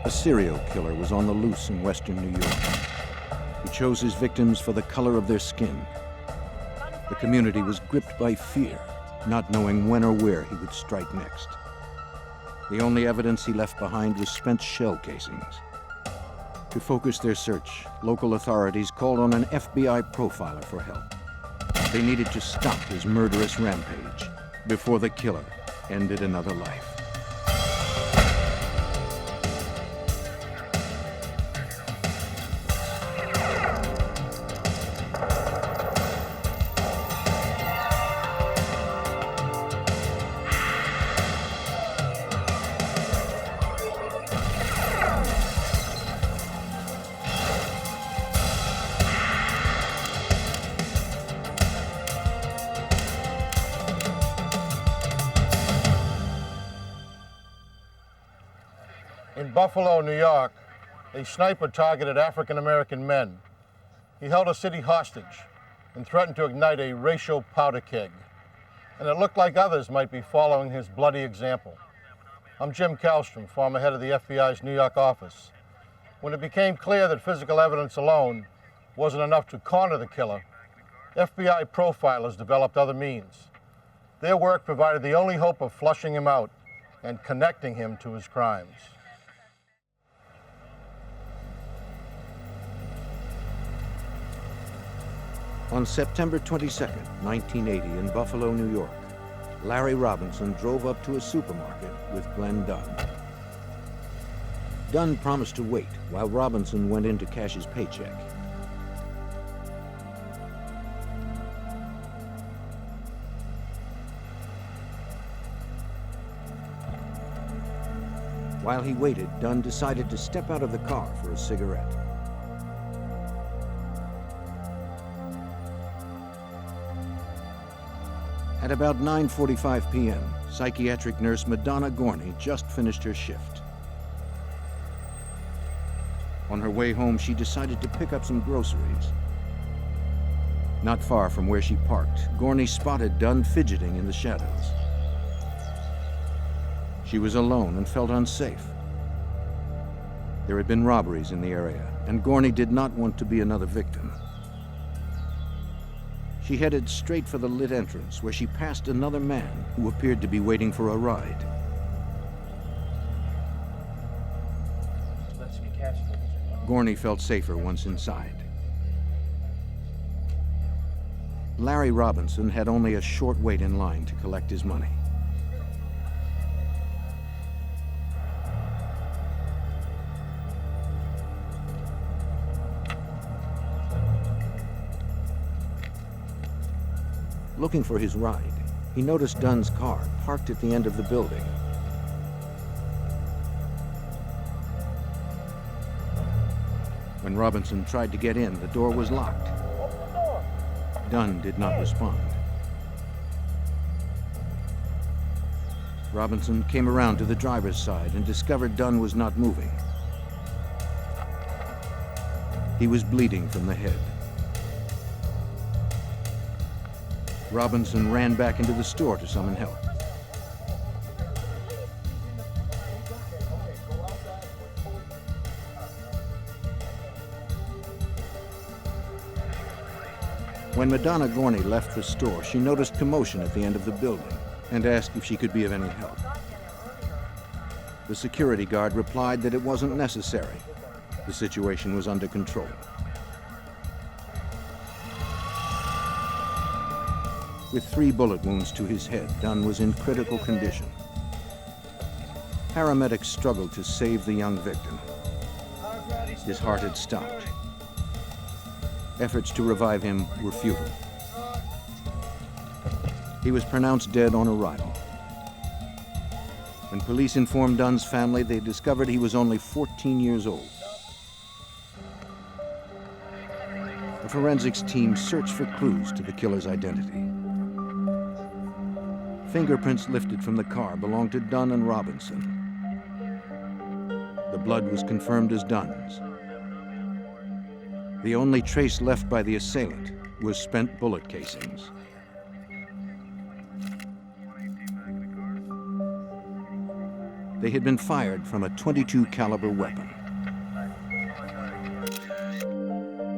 A serial killer was on the loose in western New York. He chose his victims for the color of their skin. The community was gripped by fear, not knowing when or where he would strike next. The only evidence he left behind was spent shell casings. To focus their search, local authorities called on an FBI profiler for help. They needed to stop his murderous rampage before the killer ended another life. In Buffalo, New York, a sniper targeted African-American men. He held a city hostage and threatened to ignite a racial powder keg. And it looked like others might be following his bloody example. I'm Jim Kallstrom, former head of the FBI's New York office. When it became clear that physical evidence alone wasn't enough to corner the killer, FBI profilers developed other means. Their work provided the only hope of flushing him out and connecting him to his crimes. On September 22, 1980, in Buffalo, New York, Larry Robinson drove up to a supermarket with Glen Dunn. Dunn promised to wait while Robinson went in to cash his paycheck. While he waited, Dunn decided to step out of the car for a cigarette. At about 9:45 p.m., psychiatric nurse Madonna Gorney just finished her shift. On her way home, she decided to pick up some groceries. Not far from where she parked, Gorney spotted Dunn fidgeting in the shadows. She was alone and felt unsafe. There had been robberies in the area, and Gorney did not want to be another victim. She headed straight for the lit entrance, where she passed another man who appeared to be waiting for a ride. Gorney felt safer once inside. Larry Robinson had only a short wait in line to collect his money. Looking for his ride, he noticed Dunn's car parked at the end of the building. When Robinson tried to get in, the door was locked. Dunn did not respond. Robinson came around to the driver's side and discovered Dunn was not moving. He was bleeding from the head. Robinson ran back into the store to summon help. When Madonna Gorney left the store, she noticed commotion at the end of the building and asked if she could be of any help. The security guard replied that it wasn't necessary. The situation was under control. With 3 bullet wounds to his head, Dunn was in critical condition. Paramedics struggled to save the young victim. His heart had stopped. Efforts to revive him were futile. He was pronounced dead on arrival. When police informed Dunn's family, they discovered he was only 14 years old. The forensics team searched for clues to the killer's identity. Fingerprints lifted from the car belonged to Dunn and Robinson. The blood was confirmed as Dunn's. The only trace left by the assailant was spent bullet casings. They had been fired from a .22 caliber weapon.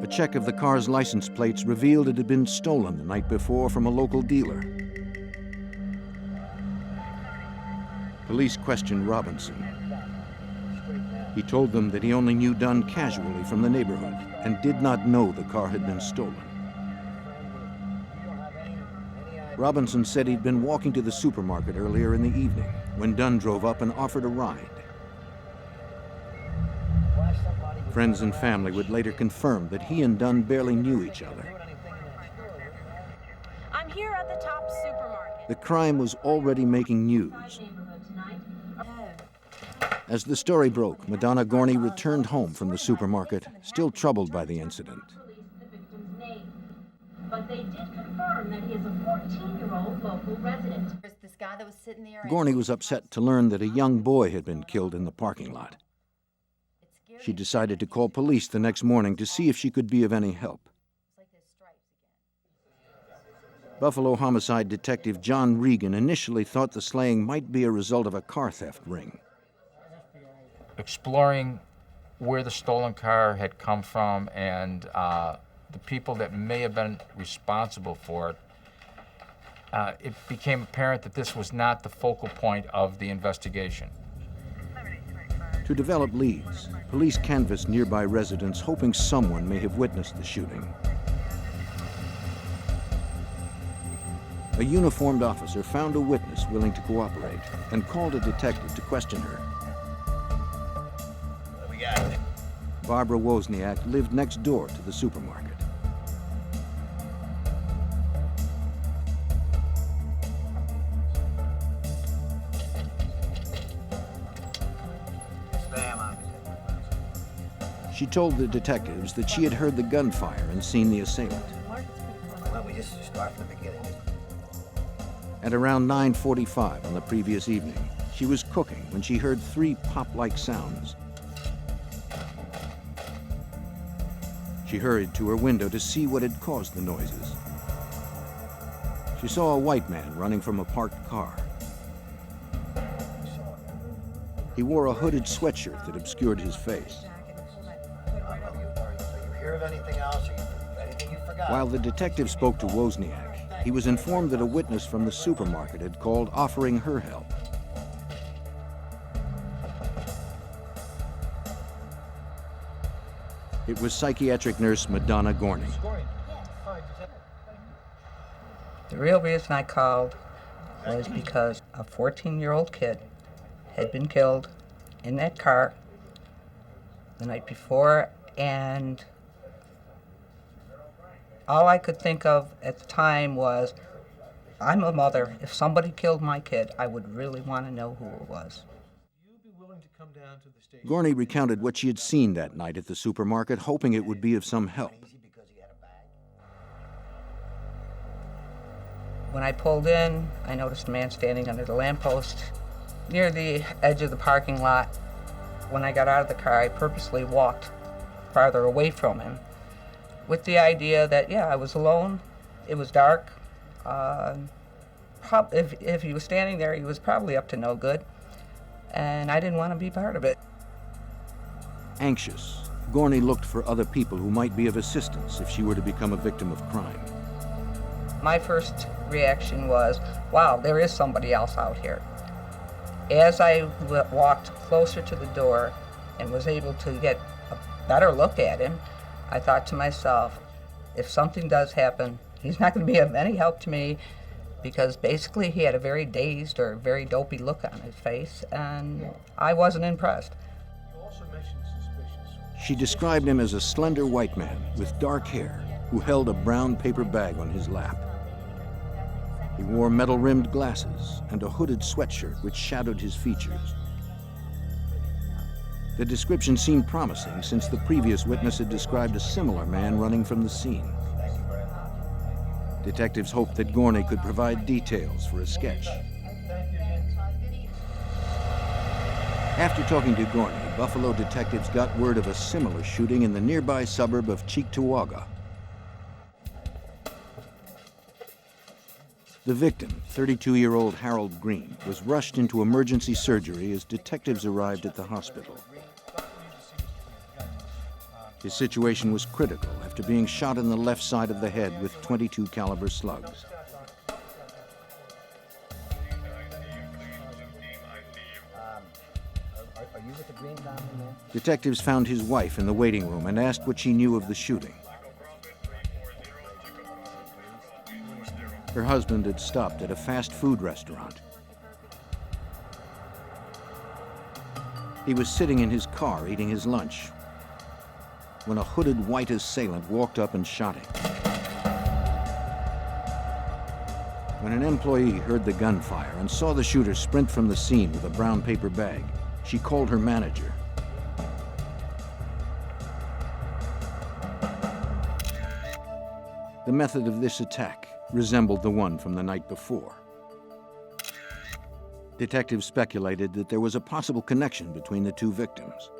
A check of the car's license plates revealed it had been stolen the night before from a local dealer. Police questioned Robinson. He told them that he only knew Dunn casually from the neighborhood and did not know the car had been stolen. Robinson said he'd been walking to the supermarket earlier in the evening when Dunn drove up and offered a ride. Friends and family would later confirm that he and Dunn barely knew each other. I'm here at the top supermarket. The crime was already making news. As the story broke, Madonna Gorney returned home from the supermarket, still troubled by the incident. But they did confirm that he is a 14-year-old local resident. This guy that was sitting there. Gorney was upset to learn that a young boy had been killed in the parking lot. She decided to call police the next morning to see if she could be of any help. Buffalo homicide detective John Regan initially thought the slaying might be a result of a car theft ring. Exploring where the stolen car had come from and the people that may have been responsible for it, it became apparent that this was not the focal point of the investigation. To develop leads, police canvassed nearby residents, hoping someone may have witnessed the shooting. A uniformed officer found a witness willing to cooperate and called a detective to question her. What we got? Barbara Wozniak lived next door to the supermarket. She told the detectives that she had heard the gunfire and seen the assailant. Well, we just start from the beginning. At around 9:45 on the previous evening, she was cooking when she heard 3 pop-like sounds. She hurried to her window to see what had caused the noises. She saw a white man running from a parked car. He wore a hooded sweatshirt that obscured his face. Of anything else, or anything you forgot? While the detective spoke to Wozniak, he was informed that a witness from the supermarket had called offering her help. It was psychiatric nurse Madonna Gorney. The real reason I called was because a 14-year-old kid had been killed in that car the night before, and all I could think of at the time was, I'm a mother. If somebody killed my kid, I would really want to know who it was. Gorney recounted what she had seen that night at the supermarket, hoping it would be of some help. When I pulled in, I noticed a man standing under the lamppost near the edge of the parking lot. When I got out of the car, I purposely walked farther away from him, with the idea that, yeah, I was alone, it was dark. If he was standing there, he was probably up to no good, and I didn't want to be part of it. Anxious, Gorney looked for other people who might be of assistance if she were to become a victim of crime. My first reaction was, wow, there is somebody else out here. As I walked closer to the door and was able to get a better look at him, I thought to myself, if something does happen, he's not going to be of any help to me, because basically he had a very dazed or very dopey look on his face, and I wasn't impressed. She described him as a slender white man with dark hair who held a brown paper bag on his lap. He wore metal-rimmed glasses and a hooded sweatshirt which shadowed his features. The description seemed promising since the previous witness had described a similar man running from the scene. Detectives hoped that Gorney could provide details for a sketch. After talking to Gorney, Buffalo detectives got word of a similar shooting in the nearby suburb of Cheektowaga. The victim, 32-year-old Harold Green, was rushed into emergency surgery as detectives arrived at the hospital. His situation was critical after being shot in the left side of the head with .22 caliber slugs. Are you with the green down in there? Detectives found his wife in the waiting room and asked what she knew of the shooting. Her husband had stopped at a fast food restaurant. He was sitting in his car eating his lunch when a hooded white assailant walked up and shot him. When an employee heard the gunfire and saw the shooter sprint from the scene with a brown paper bag, she called her manager. The method of this attack resembled the one from the night before. Detectives speculated that there was a possible connection between the two victims.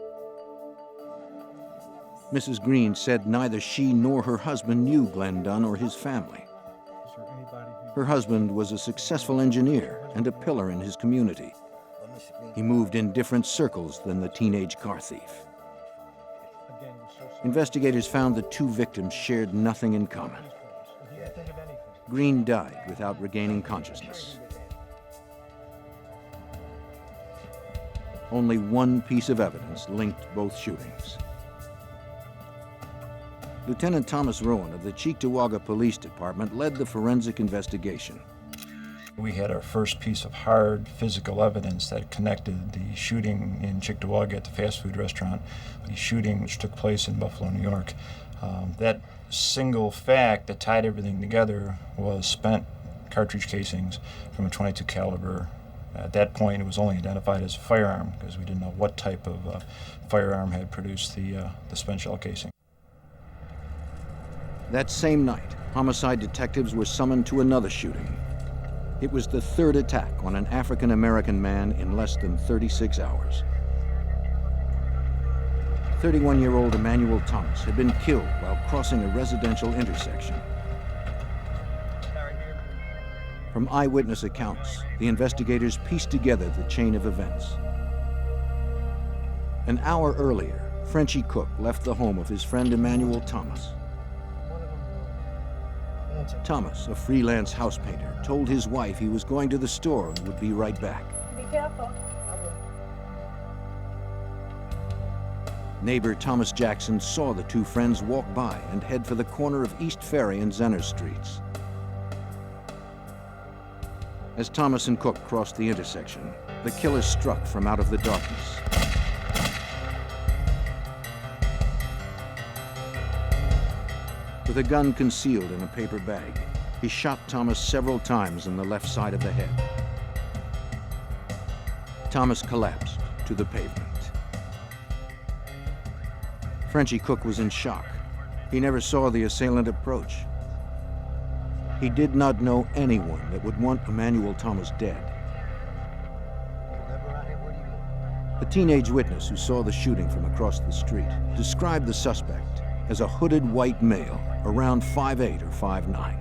Mrs. Green said neither she nor her husband knew Glen Dunn or his family. Her husband was a successful engineer and a pillar in his community. He moved in different circles than the teenage car thief. Investigators found the two victims shared nothing in common. Green died without regaining consciousness. Only one piece of evidence linked both shootings. Lieutenant Thomas Rowan of the Cheektowaga Police Department led the forensic investigation. We had our first piece of hard physical evidence that connected the shooting in Cheektowaga at the fast food restaurant, the shooting which took place in Buffalo, New York. That single fact that tied everything together was spent cartridge casings from a .22 caliber. At that point, it was only identified as a firearm because we didn't know what type of firearm had produced the spent shell casing. That same night, homicide detectives were summoned to another shooting. It was the third attack on an African-American man in less than 36 hours. 31-year-old Emmanuel Thomas had been killed while crossing a residential intersection. From eyewitness accounts, the investigators pieced together the chain of events. An hour earlier, Frenchie Cook left the home of his friend Emmanuel Thomas. Thomas, a freelance house painter, told his wife he was going to the store and would be right back. Be careful. Neighbor Thomas Jackson saw the two friends walk by and head for the corner of East Ferry and Zenner Streets. As Thomas and Cook crossed the intersection, the killer struck from out of the darkness. With a gun concealed in a paper bag, he shot Thomas several times in the left side of the head. Thomas collapsed to the pavement. Frenchie Cook was in shock. He never saw the assailant approach. He did not know anyone that would want Emmanuel Thomas dead. A teenage witness who saw the shooting from across the street described the suspect as a hooded white male, around 5'8" or 5'9".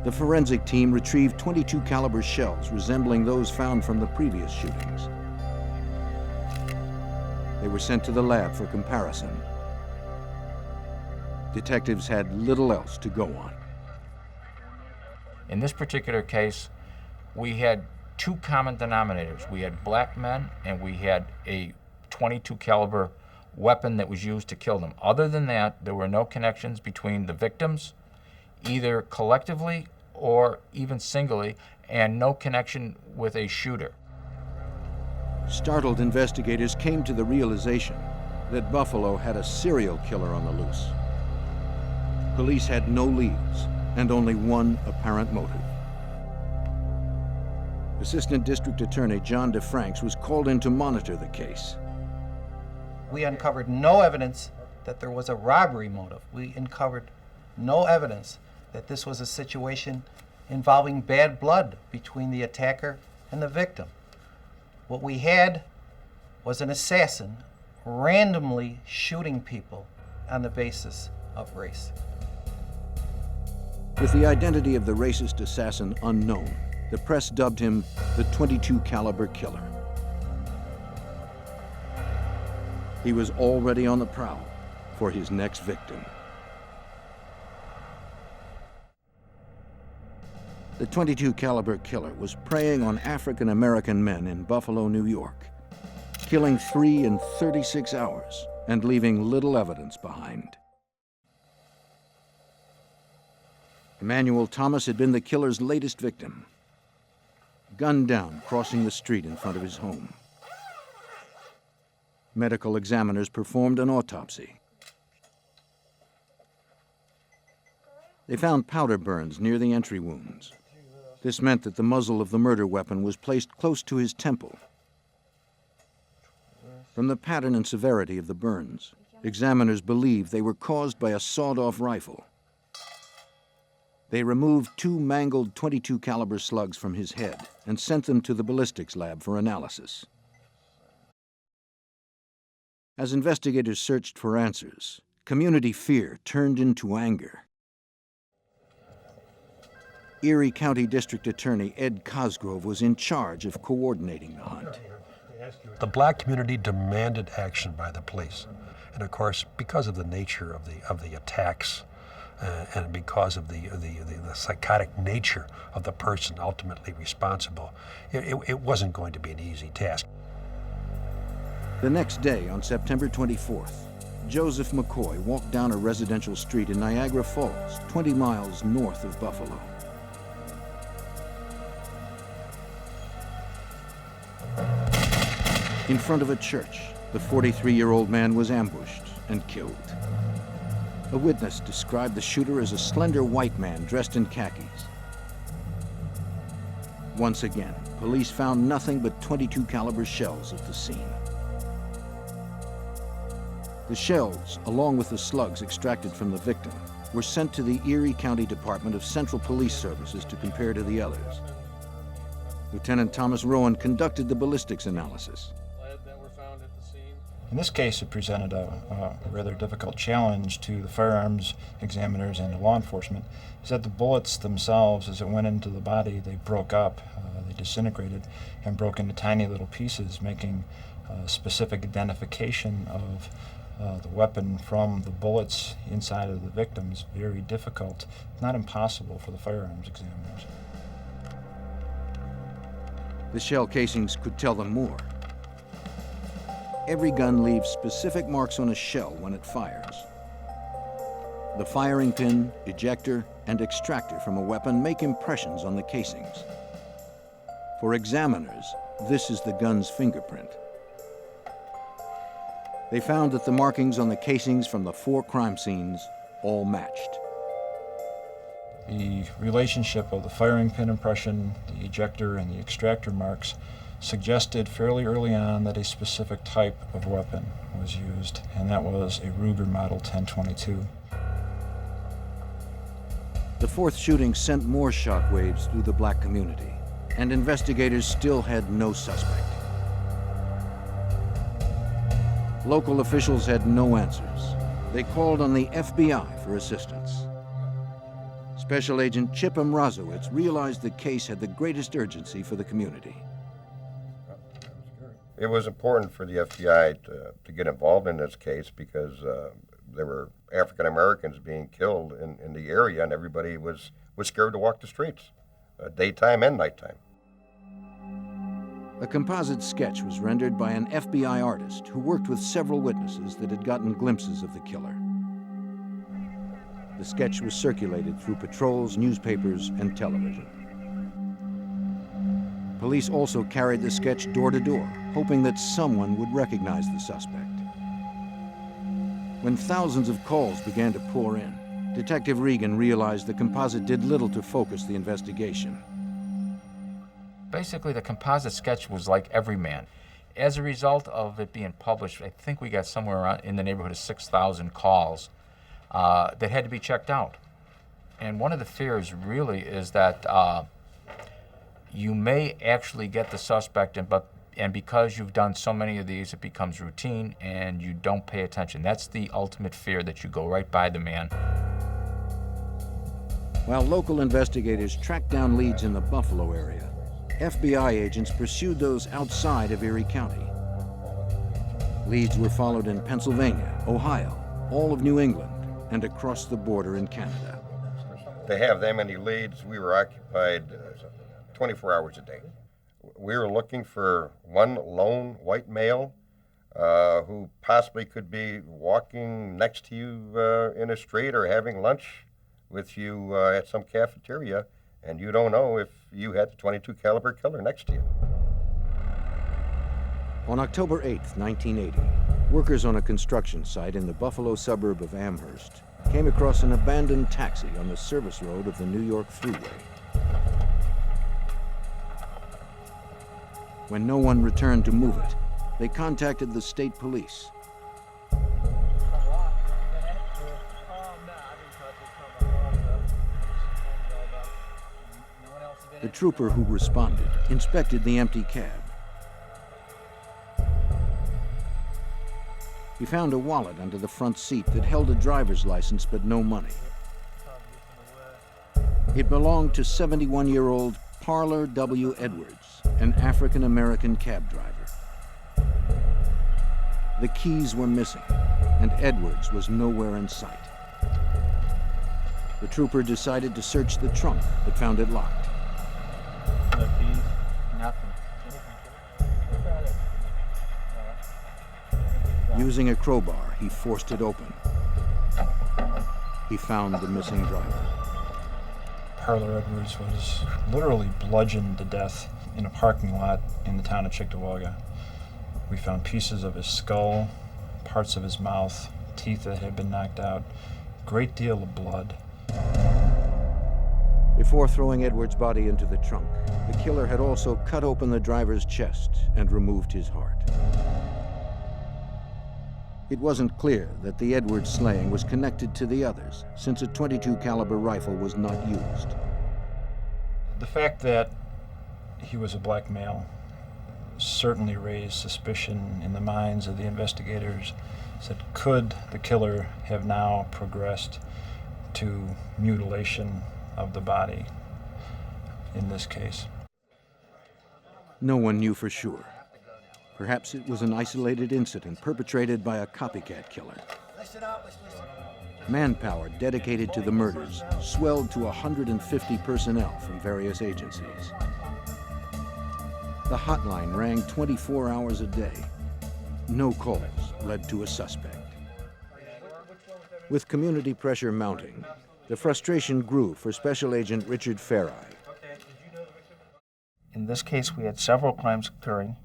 The forensic team retrieved .22 caliber shells resembling those found from the previous shootings. They were sent to the lab for comparison. Detectives had little else to go on. In this particular case, we had two common denominators. We had black men and we had a .22 caliber weapon that was used to kill them. Other than that, there were no connections between the victims, either collectively or even singly, and no connection with a shooter. Startled investigators came to the realization that Buffalo had a serial killer on the loose. Police had no leads and only one apparent motive. Assistant District Attorney John DeFranks was called in to monitor the case. We uncovered no evidence that there was a robbery motive. We uncovered no evidence that this was a situation involving bad blood between the attacker and the victim. What we had was an assassin randomly shooting people on the basis of race. With the identity of the racist assassin unknown, the press dubbed him the .22 caliber killer. He was already on the prowl for his next victim. The .22 caliber killer was preying on African American men in Buffalo, New York, killing 3 in 36 hours and leaving little evidence behind. Emmanuel Thomas had been the killer's latest victim, gunned down crossing the street in front of his home. Medical examiners performed an autopsy. They found powder burns near the entry wounds. This meant that the muzzle of the murder weapon was placed close to his temple. From the pattern and severity of the burns, examiners believed they were caused by a sawed-off rifle. They removed 2 mangled .22 caliber slugs from his head and sent them to the ballistics lab for analysis. As investigators searched for answers, community fear turned into anger. Erie County District Attorney Ed Cosgrove was in charge of coordinating the hunt. The black community demanded action by the police. And of course, because of the nature of the attacks, and because of the psychotic nature of the person ultimately responsible, it wasn't going to be an easy task. The next day, on September 24th, Joseph McCoy walked down a residential street in Niagara Falls, 20 miles north of Buffalo. In front of a church, the 43-year-old man was ambushed and killed. A witness described the shooter as a slender white man dressed in khakis. Once again, police found nothing but .22 caliber shells at the scene. The shells, along with the slugs extracted from the victim, were sent to the Erie County Department of Central Police Services to compare to the others. Lieutenant Thomas Rowan conducted the ballistics analysis. In this case, it presented a rather difficult challenge to the firearms examiners and to law enforcement, is that the bullets themselves, as it went into the body, they broke up, they disintegrated, and broke into tiny little pieces, making specific identification of the weapon from the bullets inside of the victims very difficult, not impossible for the firearms examiners. The shell casings could tell them more. Every gun leaves specific marks on a shell when it fires. The firing pin, ejector, and extractor from a weapon make impressions on the casings. For examiners, this is the gun's fingerprint. They found that the markings on the casings from the 4 crime scenes all matched. The relationship of the firing pin impression, the ejector, and the extractor marks suggested fairly early on that a specific type of weapon was used, and that was a Ruger Model 1022. The 4th shooting sent more shockwaves through the black community, and investigators still had no suspect. Local officials had no answers. They called on the FBI for assistance. Special Agent Chip Mrazowitz realized the case had the greatest urgency for the community. It was important for the FBI to get involved in this case because there were African Americans being killed in the area, and everybody was scared to walk the streets, daytime and nighttime. A composite sketch was rendered by an FBI artist who worked with several witnesses that had gotten glimpses of the killer. The sketch was circulated through patrols, newspapers, and television. Police also carried the sketch door to door, hoping that someone would recognize the suspect. When thousands of calls began to pour in, Detective Regan realized the composite did little to focus the investigation. Basically, the composite sketch was like Everyman. As a result of it being published, I think we got somewhere around in the neighborhood of 6,000 calls that had to be checked out. And one of the fears really is that you may actually get the suspect, and because you've done so many of these, it becomes routine and you don't pay attention. That's the ultimate fear, that you go right by the man. While local investigators tracked down leads in the Buffalo area, FBI agents pursued those outside of Erie County. Leads were followed in Pennsylvania, Ohio, all of New England, and across the border in Canada. To have that many leads, we were occupied 24 hours a day. We were looking for one lone white male who possibly could be walking next to you in a street or having lunch with you at some cafeteria, and you don't know if you had the .22 caliber killer next to you. On October 8, 1980, workers on a construction site in the Buffalo suburb of Amherst came across an abandoned taxi on the service road of the New York Thruway. When no one returned to move it, they contacted the state police. The trooper who responded inspected the empty cab. He found a wallet under the front seat that held a driver's license but no money. It belonged to 71-year-old Parler W. Edwards, an African-American cab driver. The keys were missing, and Edwards was nowhere in sight. The trooper decided to search the trunk, but found it locked. No keys? Nothing. Using a crowbar, he forced it open. He found the missing driver. Parler Edwards was literally bludgeoned to death in a parking lot in the town of Cheektowaga. We found pieces of his skull, parts of his mouth, teeth that had been knocked out, a great deal of blood. Before throwing Edwards' body into the trunk, the killer had also cut open the driver's chest and removed his heart. It wasn't clear that the Edwards slaying was connected to the others, since a .22 caliber rifle was not used. The fact that he was a black male certainly raised suspicion in the minds of the investigators. Said, could the killer have now progressed to mutilation of the body in this case? No one knew for sure. Perhaps it was an isolated incident perpetrated by a copycat killer. Manpower dedicated to the murders swelled to 150 personnel from various agencies. The hotline rang 24 hours a day. No calls led to a suspect. With community pressure mounting, the frustration grew for Special Agent Richard Faireye. In this case, we had several crimes occurring.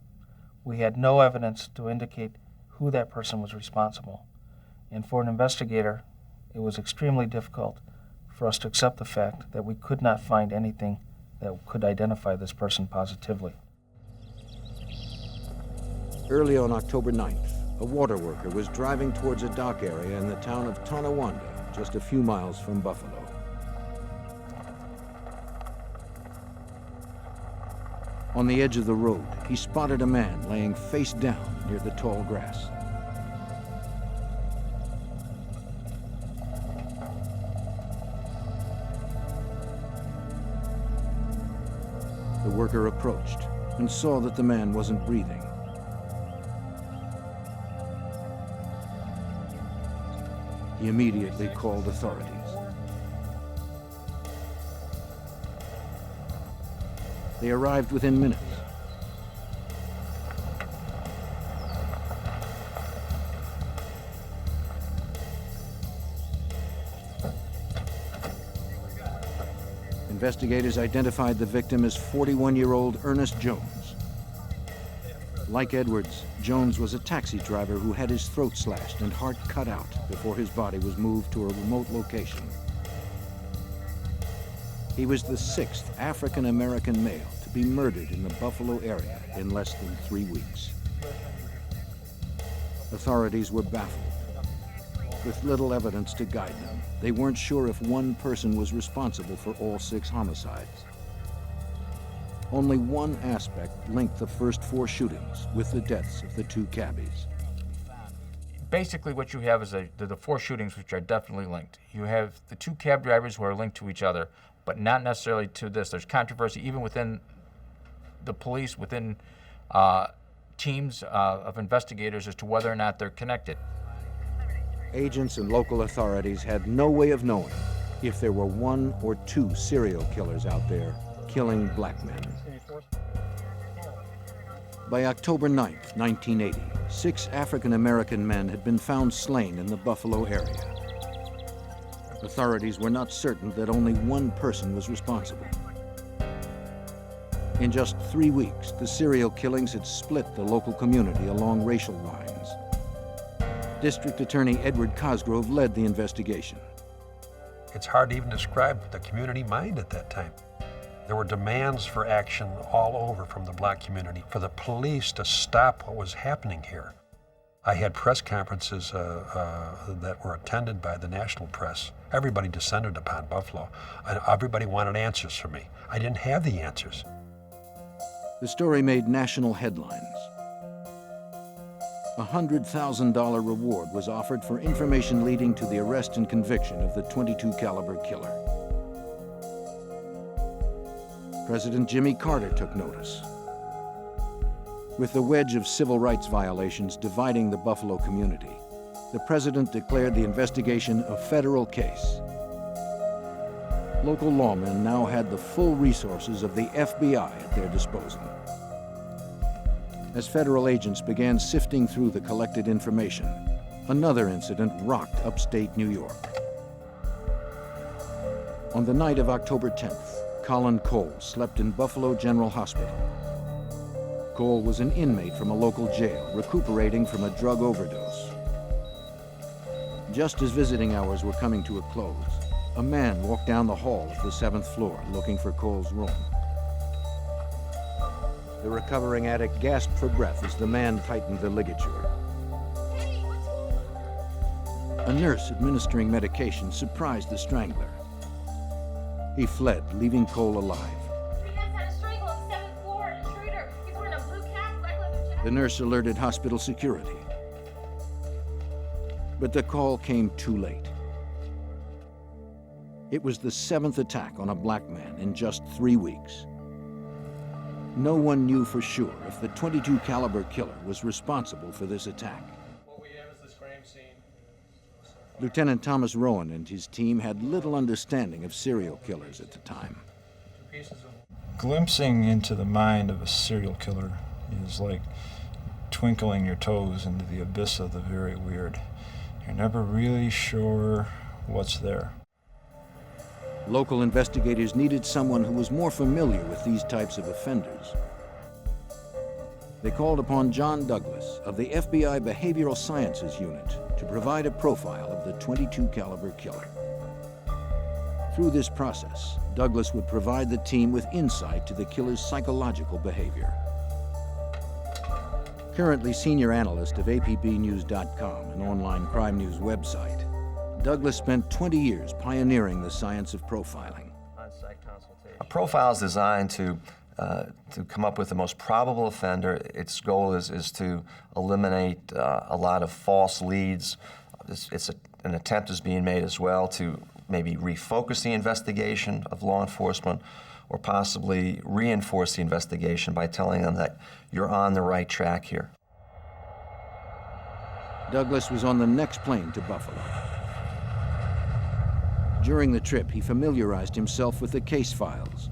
We had no evidence to indicate who that person was responsible. And for an investigator, it was extremely difficult for us to accept the fact that we could not find anything that could identify this person positively. Early on October 9th, a water worker was driving towards a dock area in the town of Tonawanda, just a few miles from Buffalo. On the edge of the road, he spotted a man laying face down near the tall grass. The worker approached and saw that the man wasn't breathing. He immediately called authorities. They arrived within minutes. Investigators identified the victim as 41-year-old Ernest Jones. Like Edwards, Jones was a taxi driver who had his throat slashed and heart cut out before his body was moved to a remote location. He was the 6th African-American male to be murdered in the Buffalo area in less than 3 weeks. Authorities were baffled. With little evidence to guide them, they weren't sure if one person was responsible for all 6 homicides. Only one aspect linked the first 4 shootings with the deaths of the 2 cabbies. basically what you have is the four shootings which are definitely linked. You have the two cab drivers who are linked to each other, but not necessarily to this. There's controversy even within the police, within teams of investigators as to whether or not they're connected. Agents and local authorities had no way of knowing if there were one or two serial killers out there killing black men. By October 9th, 1980, 6 African-American men had been found slain in the Buffalo area. Authorities were not certain that only one person was responsible. In just 3 weeks, the serial killings had split the local community along racial lines. District Attorney Edward Cosgrove led the investigation. It's hard to even describe the community mind at that time. There were demands for action all over from the black community for the police to stop what was happening here. I had press conferences that were attended by the national press. Everybody descended upon Buffalo, and everybody wanted answers from me. I didn't have the answers. The story made national headlines. A $100,000 reward was offered for information leading to the arrest and conviction of the .22 caliber killer. President Jimmy Carter took notice. With the wedge of civil rights violations dividing the Buffalo community, the president declared the investigation a federal case. Local lawmen now had the full resources of the FBI at their disposal. As federal agents began sifting through the collected information, another incident rocked upstate New York. On the night of October 10th, Colin Cole slept in Buffalo General Hospital. Cole was an inmate from a local jail, recuperating from a drug overdose. Just as visiting hours were coming to a close, a man walked down the hall of the 7th floor looking for Cole's room. The recovering addict gasped for breath as the man tightened the ligature. A nurse administering medication surprised the strangler. He fled, leaving Cole alive. The nurse alerted hospital security. But the call came too late. It was the 7th attack on a black man in just 3 weeks. No one knew for sure if the .22 caliber killer was responsible for this attack. What we have is this crime scene. Lieutenant Thomas Rowan and his team had little understanding of serial killers at the time. Glimpsing into the mind of a serial killer is like twinkling your toes into the abyss of the very weird. You're never really sure what's there. Local investigators needed someone who was more familiar with these types of offenders. They called upon John Douglas of the FBI Behavioral Sciences Unit to provide a profile of the .22 caliber killer. Through this process, Douglas would provide the team with insight to the killer's psychological behavior. Currently senior analyst of APBnews.com, an online crime news website, Douglas spent 20 years pioneering the science of profiling. A profile is designed to come up with the most probable offender. Its goal is to eliminate a lot of false leads. An attempt is being made as well to maybe refocus the investigation of law enforcement or possibly reinforce the investigation by telling them that you're on the right track here. Douglas was on the next plane to Buffalo. During the trip, he familiarized himself with the case files.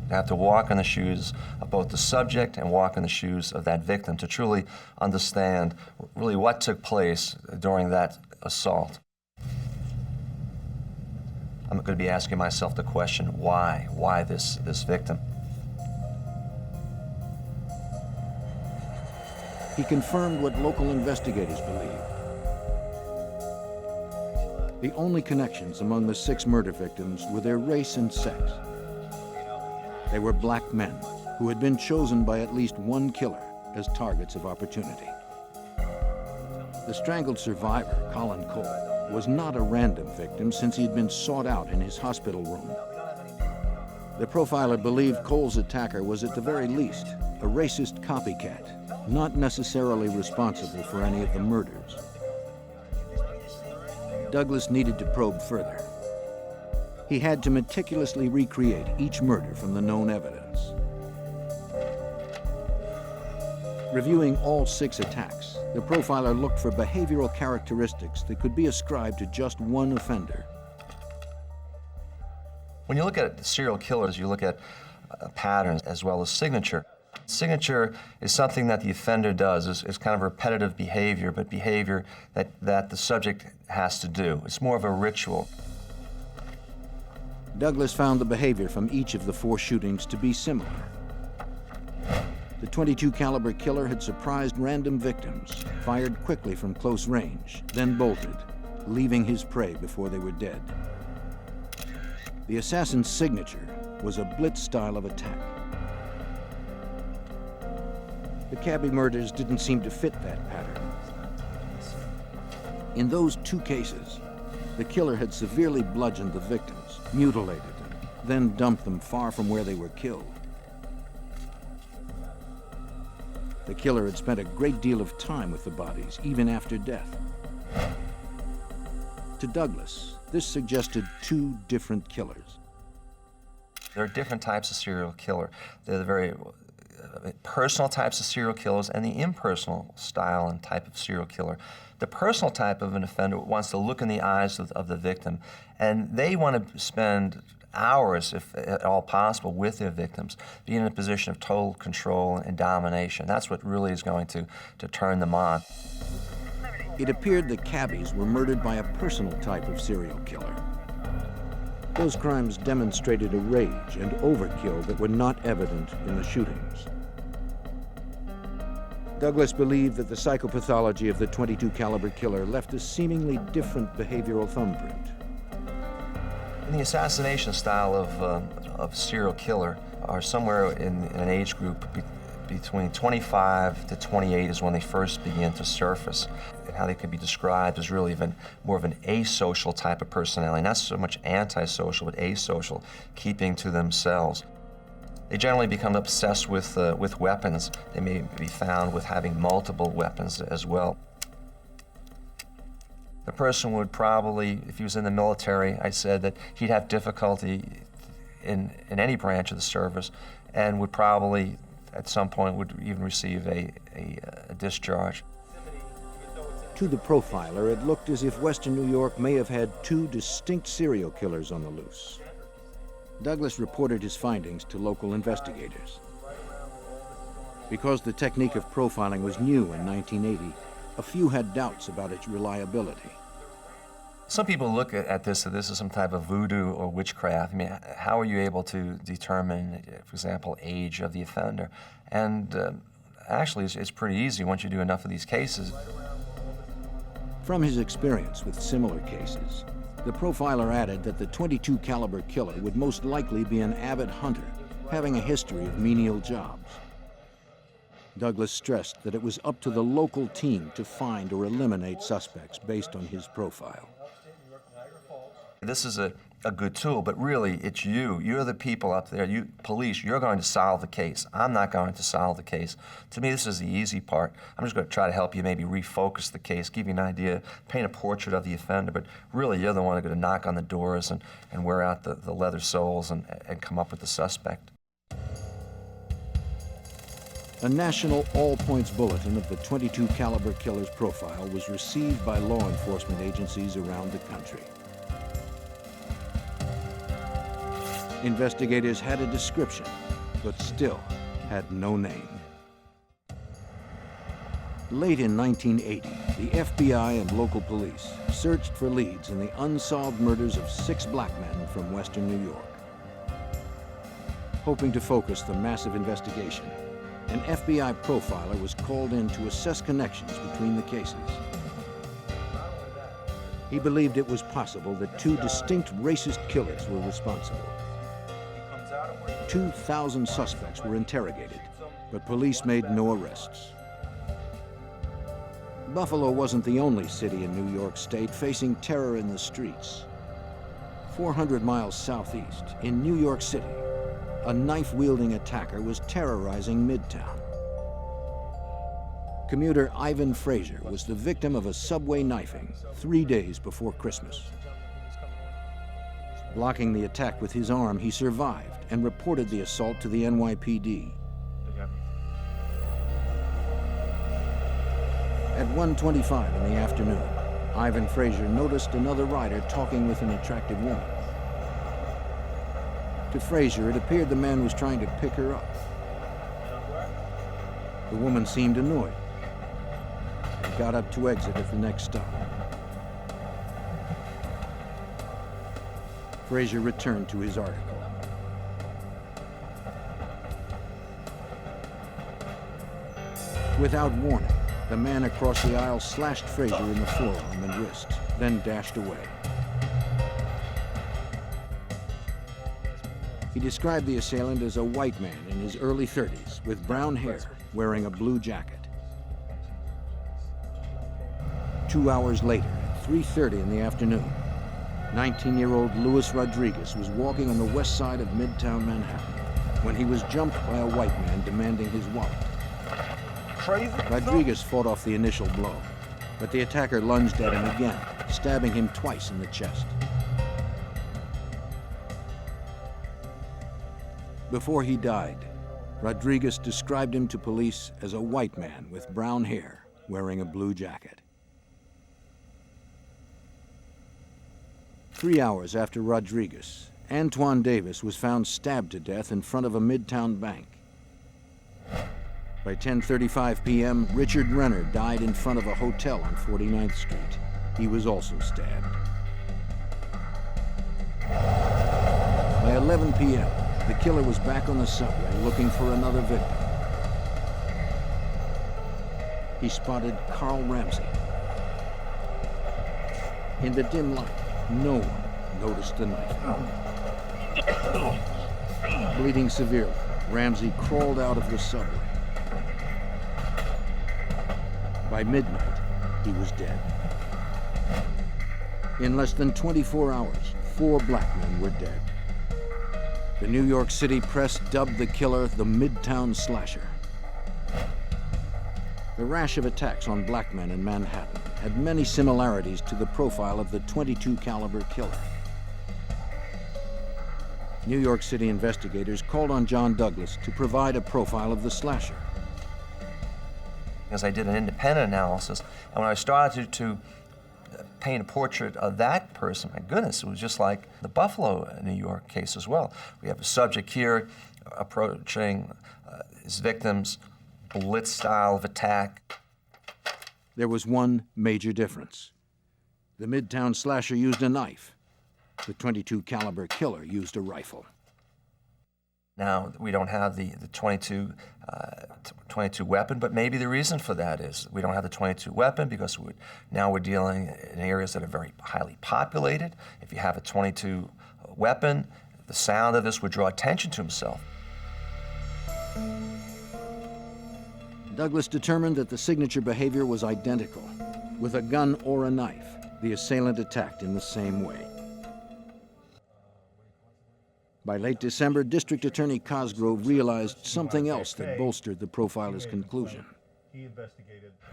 You have to walk in the shoes of both the subject and walk in the shoes of that victim to truly understand really what took place during that assault. I'm going to be asking myself the question, why? Why this victim? He confirmed what local investigators believed. The only connections among the 6 murder victims were their race and sex. They were black men who had been chosen by at least one killer as targets of opportunity. The strangled survivor, Colin Cole, was not a random victim since he had been sought out in his hospital room. The profiler believed Cole's attacker was at the very least a racist copycat, not necessarily responsible for any of the murders. Douglas needed to probe further. He had to meticulously recreate each murder from the known evidence. Reviewing all 6 attacks, the profiler looked for behavioral characteristics that could be ascribed to just one offender. When you look at serial killers, you look at patterns as well as signature. Signature is something that the offender does. It's kind of repetitive behavior, but behavior that the subject has to do. It's more of a ritual. Douglas found the behavior from each of the 4 shootings to be similar. The .22 caliber killer had surprised random victims, fired quickly from close range, then bolted, leaving his prey before they were dead. The assassin's signature was a blitz style of attack. The cabbie murders didn't seem to fit that pattern. In those 2 cases, the killer had severely bludgeoned the victims, mutilated them, then dumped them far from where they were killed. The killer had spent a great deal of time with the bodies, even after death. To Douglas, this suggested 2 different killers. There are different types of serial killer. They're the very personal types of serial killers and the impersonal style and type of serial killer. The personal type of an offender wants to look in the eyes of the victim, and they want to spend hours, if at all possible, with their victims, being in a position of total control and domination. That's what really is going to turn them on. It appeared that cabbies were murdered by a personal type of serial killer. Those crimes demonstrated a rage and overkill that were not evident in the shootings. Douglas believed that the psychopathology of the .22 caliber killer left a seemingly different behavioral thumbprint. And the assassination style of serial killer are somewhere in an age group between 25 to 28 is when they first begin to surface. And how they can be described as really even more of an asocial type of personality, not so much antisocial, but asocial, keeping to themselves. They generally become obsessed with weapons. They may be found with having multiple weapons as well. The person would probably, if he was in the military, I said that he'd have difficulty in any branch of the service and would probably, at some point, would even receive a discharge. To the profiler, it looked as if Western New York may have had 2 distinct serial killers on the loose. Douglas reported his findings to local investigators. Because the technique of profiling was new in 1980, a few had doubts about its reliability. Some people look at this as this is some type of voodoo or witchcraft. I mean, how are you able to determine, for example, age of the offender? And actually, it's pretty easy once you do enough of these cases. From his experience with similar cases, the profiler added that the .22 caliber killer would most likely be an avid hunter, having a history of menial jobs. Douglas stressed that it was up to the local team to find or eliminate suspects based on his profile. This is a good tool, but really it's you. You're the people up there, you police, you're going to solve the case. I'm not going to solve the case. To me, this is the easy part. I'm just going to try to help you maybe refocus the case, give you an idea, paint a portrait of the offender, but really you're the one who's going to knock on the doors and wear out the leather soles and come up with the suspect. A national all-points bulletin of the .22 caliber killer's profile was received by law enforcement agencies around the country. Investigators had a description, but still had no name. Late in 1980, the FBI and local police searched for leads in the unsolved murders of 6 black men from Western New York. Hoping to focus the massive investigation, an FBI profiler was called in to assess connections between the cases. He believed it was possible that 2 distinct racist killers were responsible. 2,000 suspects were interrogated, but police made no arrests. Buffalo wasn't the only city in New York State facing terror in the streets. 400 miles southeast, in New York City, a knife-wielding attacker was terrorizing Midtown. Commuter Ivan Frazier was the victim of a subway knifing 3 days before Christmas. Blocking the attack with his arm, he survived and reported the assault to the NYPD. At 1:25 in the afternoon, Ivan Frazier noticed another rider talking with an attractive woman. To Frazier, it appeared the man was trying to pick her up. The woman seemed annoyed and got up to exit at the next stop. Frazier returned to his article. Without warning, the man across the aisle slashed Frazier in the forearm and wrist, then dashed away. He described the assailant as a white man in his early 30s with brown hair, wearing a blue jacket. 2 hours later, at 3:30 in the afternoon, 19-year-old Luis Rodriguez was walking on the west side of Midtown Manhattan when he was jumped by a white man demanding his wallet. Rodriguez fought off the initial blow, but the attacker lunged at him again, stabbing him twice in the chest. Before he died, Rodriguez described him to police as a white man with brown hair, wearing a blue jacket. 3 hours after Rodriguez, Antoine Davis was found stabbed to death in front of a Midtown bank. By 10:35 p.m., Richard Renner died in front of a hotel on 49th Street. He was also stabbed. By 11 p.m., the killer was back on the subway looking for another victim. He spotted Carl Ramsey. In the dim light, no one noticed the knife. Bleeding severely, Ramsey crawled out of the subway. By midnight, he was dead. In less than 24 hours, 4 black men were dead. The New York City press dubbed the killer the Midtown Slasher. The rash of attacks on black men in Manhattan had many similarities to the profile of the .22 caliber killer. New York City investigators called on John Douglas to provide a profile of the slasher. As I did an independent analysis, and when I started to paint a portrait of that person, my goodness, it was just like the Buffalo, New York case as well. We have a subject here approaching his victim's blitz style of attack. There was one major difference. The Midtown Slasher used a knife. The .22 caliber killer used a rifle. Now, we don't have the 22 weapon, but maybe the reason for that is we don't have the 22 weapon because now we're dealing in areas that are very highly populated. If you have a 22 weapon, the sound of this would draw attention to himself. Douglas determined that the signature behavior was identical. With a gun or a knife, the assailant attacked in the same way. By late December, District Attorney Cosgrove realized something else that bolstered the profiler's conclusion.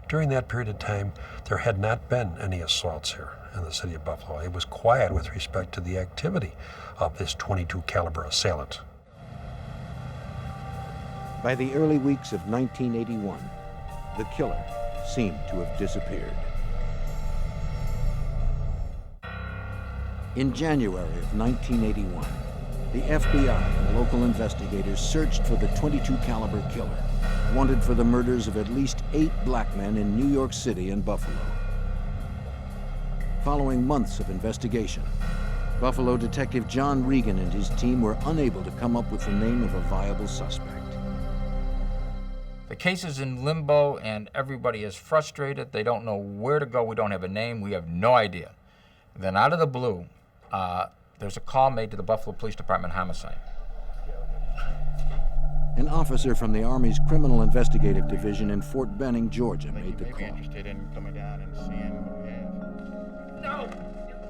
During that period of time, there had not been any assaults here in the city of Buffalo. It was quiet with respect to the activity of this .22 caliber assailant. By the early weeks of 1981, the killer seemed to have disappeared. In January of 1981, the FBI and local investigators searched for the .22 caliber killer, wanted for the murders of at least 8 black men in New York City and Buffalo. Following months of investigation, Buffalo detective John Regan and his team were unable to come up with the name of a viable suspect. The case is in limbo and everybody is frustrated. They don't know where to go. We don't have a name. We have no idea. Then out of the blue, there's a call made to the Buffalo Police Department homicide. An officer from the Army's Criminal Investigative Division in Fort Benning, Georgia, made the call. Interested in coming down and seeing what we have.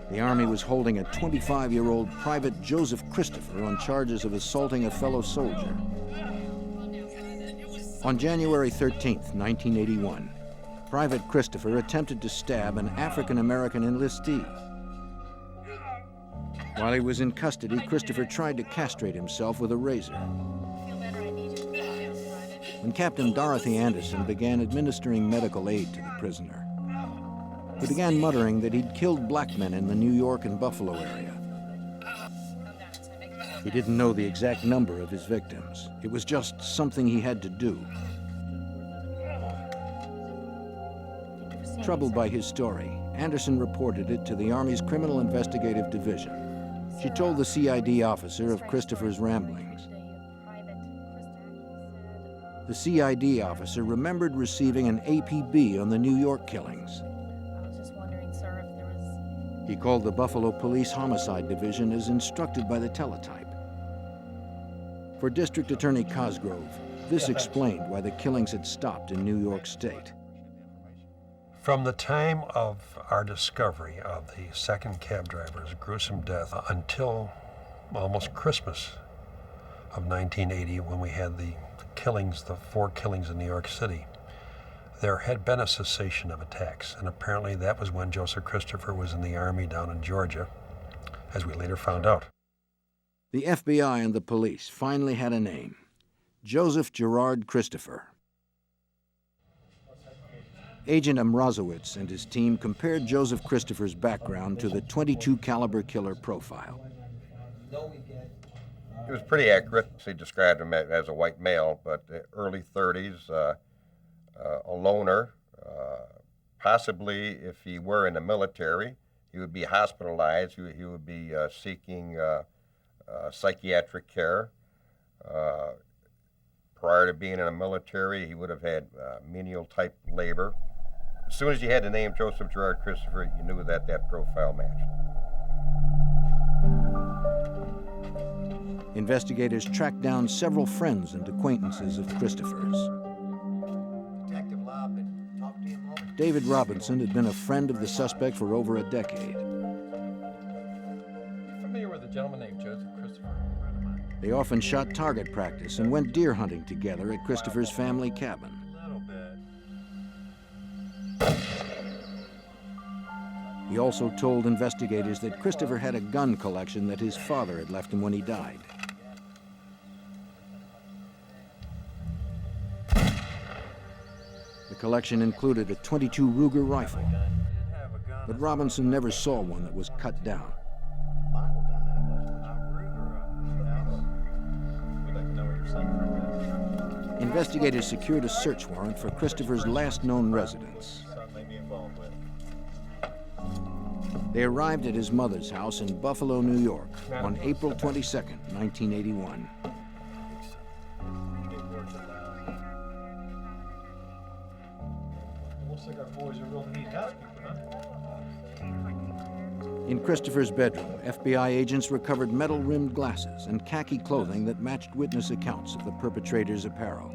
The Army was holding a 25-year-old Private Joseph Christopher on charges of assaulting a fellow soldier. On January 13th, 1981, Private Christopher attempted to stab an African-American enlistee. While he was in custody, Christopher tried to castrate himself with a razor. When Captain Dorothy Anderson began administering medical aid to the prisoner, he began muttering that he'd killed black men in the New York and Buffalo area. He didn't know the exact number of his victims. It was just something he had to do. Troubled by his story, Anderson reported it to the Army's Criminal Investigative Division. She told the CID officer of Christopher's ramblings. The CID officer remembered receiving an APB on the New York killings. He called the Buffalo Police Homicide Division as instructed by the teletype. For District Attorney Cosgrove, this explained why the killings had stopped in New York State. From the time of our discovery of the second cab driver's gruesome death until almost Christmas of 1980, when we had the killings, the 4 killings in New York City, there had been a cessation of attacks, and apparently that was when Joseph Christopher was in the Army down in Georgia, as we later found out. The FBI and the police finally had a name: Joseph Gerard Christopher. Agent Mrazowitz and his team compared Joseph Christopher's background to the .22 caliber killer profile. He was pretty accurate. He described him as a white male, but early 30s, a loner. Possibly, if he were in the military, he would be hospitalized. He would be seeking psychiatric care. Prior to being in the military, he would have had menial-type labor. As soon as you had the name Joseph Gerard Christopher, you knew that that profile matched. Investigators tracked down several friends and acquaintances of Christopher's. David Robinson had been a friend of the suspect for over a decade. Familiar with a gentleman named Joseph Christopher? They often shot target practice and went deer hunting together at Christopher's family cabin. He also told investigators that Christopher had a gun collection that his father had left him when he died. The collection included a .22 Ruger rifle, but Robinson never saw one that was cut down. Investigators secured a search warrant for Christopher's last known residence. They arrived at his mother's house in Buffalo, New York on April 22nd, 1981. In Christopher's bedroom, FBI agents recovered metal-rimmed glasses and khaki clothing that matched witness accounts of the perpetrator's apparel.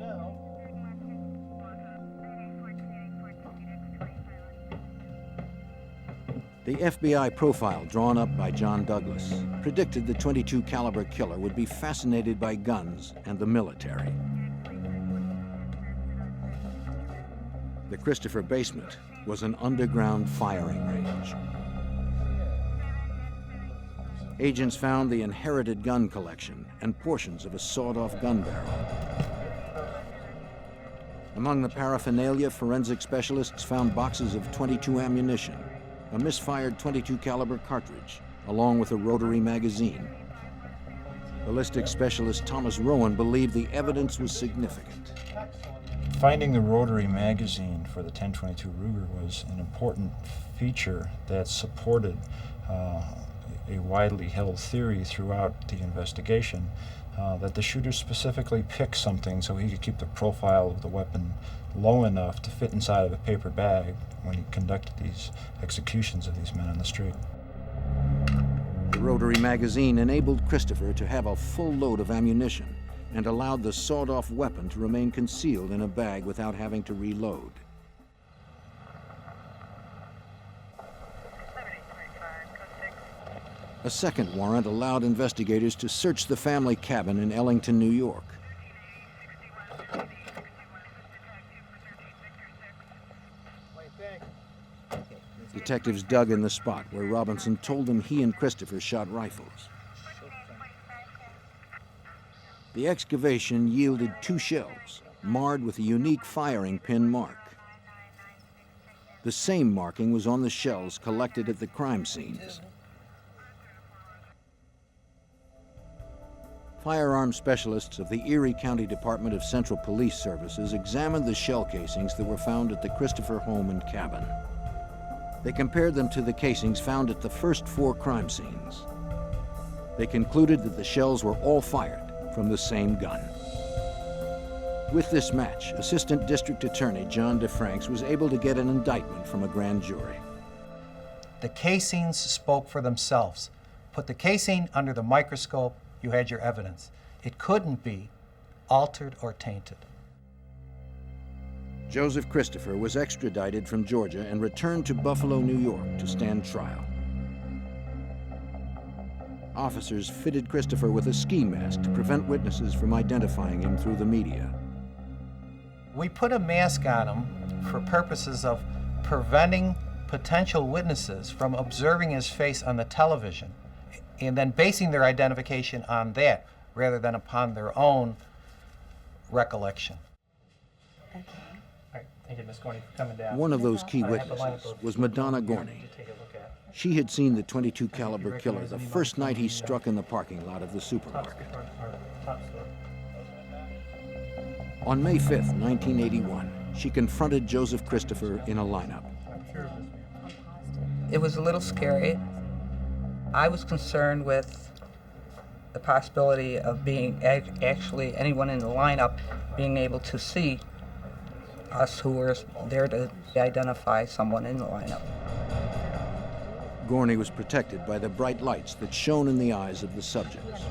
The FBI profile drawn up by John Douglas predicted the .22 caliber killer would be fascinated by guns and the military. The Christopher basement was an underground firing range. Agents found the inherited gun collection and portions of a sawed-off gun barrel. Among the paraphernalia, forensic specialists found boxes of .22 ammunition, a misfired .22 caliber cartridge, along with a rotary magazine. Ballistics specialist Thomas Rowan believed the evidence was significant. Finding the rotary magazine for the 1022 Ruger was an important feature that supported a widely held theory throughout the investigation that the shooter specifically picked something so he could keep the profile of the weapon low enough to fit inside of a paper bag when he conducted these executions of these men on the street. The rotary magazine enabled Christopher to have a full load of ammunition and allowed the sawed-off weapon to remain concealed in a bag without having to reload. A second warrant allowed investigators to search the family cabin in Ellington, New York. Detectives dug in the spot where Robinson told them he and Christopher shot rifles. The excavation yielded 2 shells, marred with a unique firing pin mark. The same marking was on the shells collected at the crime scenes. Firearms specialists of the Erie County Department of Central Police Services examined the shell casings that were found at the Christopher home and cabin. They compared them to the casings found at the first 4 crime scenes. They concluded that the shells were all fired from the same gun. With this match, Assistant District Attorney John DeFranks was able to get an indictment from a grand jury. The casings spoke for themselves. Put the casing under the microscope, you had your evidence. It couldn't be altered or tainted. Joseph Christopher was extradited from Georgia and returned to Buffalo, New York to stand trial. Officers fitted Christopher with a ski mask to prevent witnesses from identifying him through the media. We put a mask on him for purposes of preventing potential witnesses from observing his face on the television and then basing their identification on that rather than upon their own recollection. Okay. All right, thank you, Ms. Gorney, for coming down. One of those key witnesses was Madonna Gorney. She had seen the .22 caliber killer the first night he struck in the parking lot of the supermarket. On May 5th, 1981, she confronted Joseph Christopher in a lineup. It was a little scary. I was concerned with the possibility of being actually anyone in the lineup being able to see us who were there to identify someone in the lineup. Gorney was protected by the bright lights that shone in the eyes of the subjects.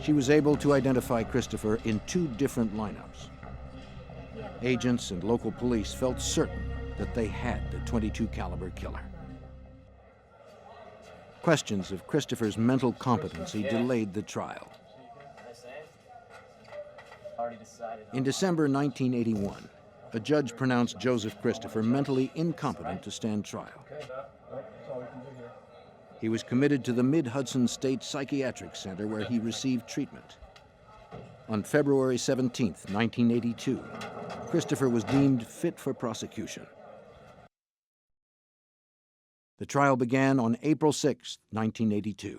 She was able to identify Christopher in 2 different lineups. Agents and local police felt certain that they had the .22 caliber killer. Questions of Christopher's mental competency delayed the trial. In December 1981, a judge pronounced Joseph Christopher mentally incompetent to stand trial. He was committed to the Mid-Hudson State Psychiatric Center where he received treatment. On February 17, 1982, Christopher was deemed fit for prosecution. The trial began on April 6, 1982.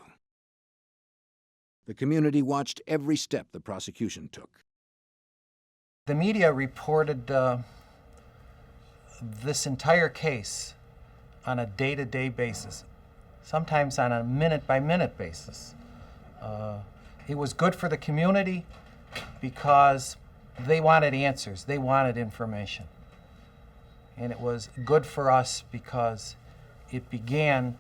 The community watched every step the prosecution took. The media reported this entire case on a day-to-day basis, sometimes on a minute-by-minute basis. It was good for the community because they wanted answers, they wanted information. And it was good for us because it began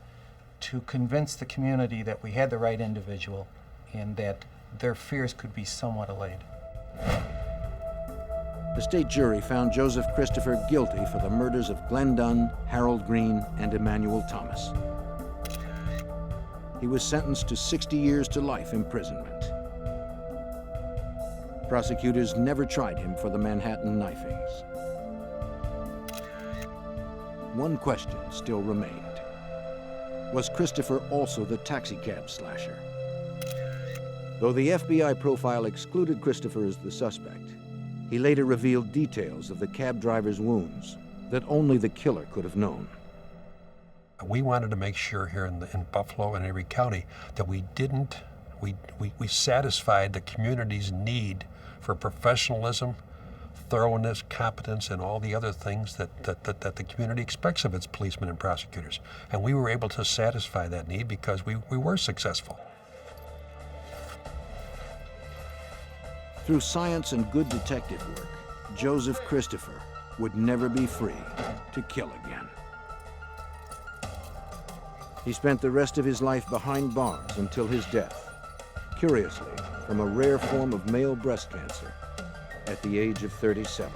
to convince the community that we had the right individual and that their fears could be somewhat allayed. The state jury found Joseph Christopher guilty for the murders of Glen Dunn, Harold Green, and Emmanuel Thomas. He was sentenced to 60 years to life imprisonment. Prosecutors never tried him for the Manhattan knifings. One question still remained. Was Christopher also the taxicab slasher? Though the FBI profile excluded Christopher as the suspect, he later revealed details of the cab driver's wounds that only the killer could have known. We wanted to make sure here in Buffalo and Erie County that we satisfied the community's need for professionalism, thoroughness, competence, and all the other things that the community expects of its policemen and prosecutors. And we were able to satisfy that need because we were successful. Through science and good detective work, Joseph Christopher would never be free to kill again. He spent the rest of his life behind bars until his death, curiously from a rare form of male breast cancer at the age of 37.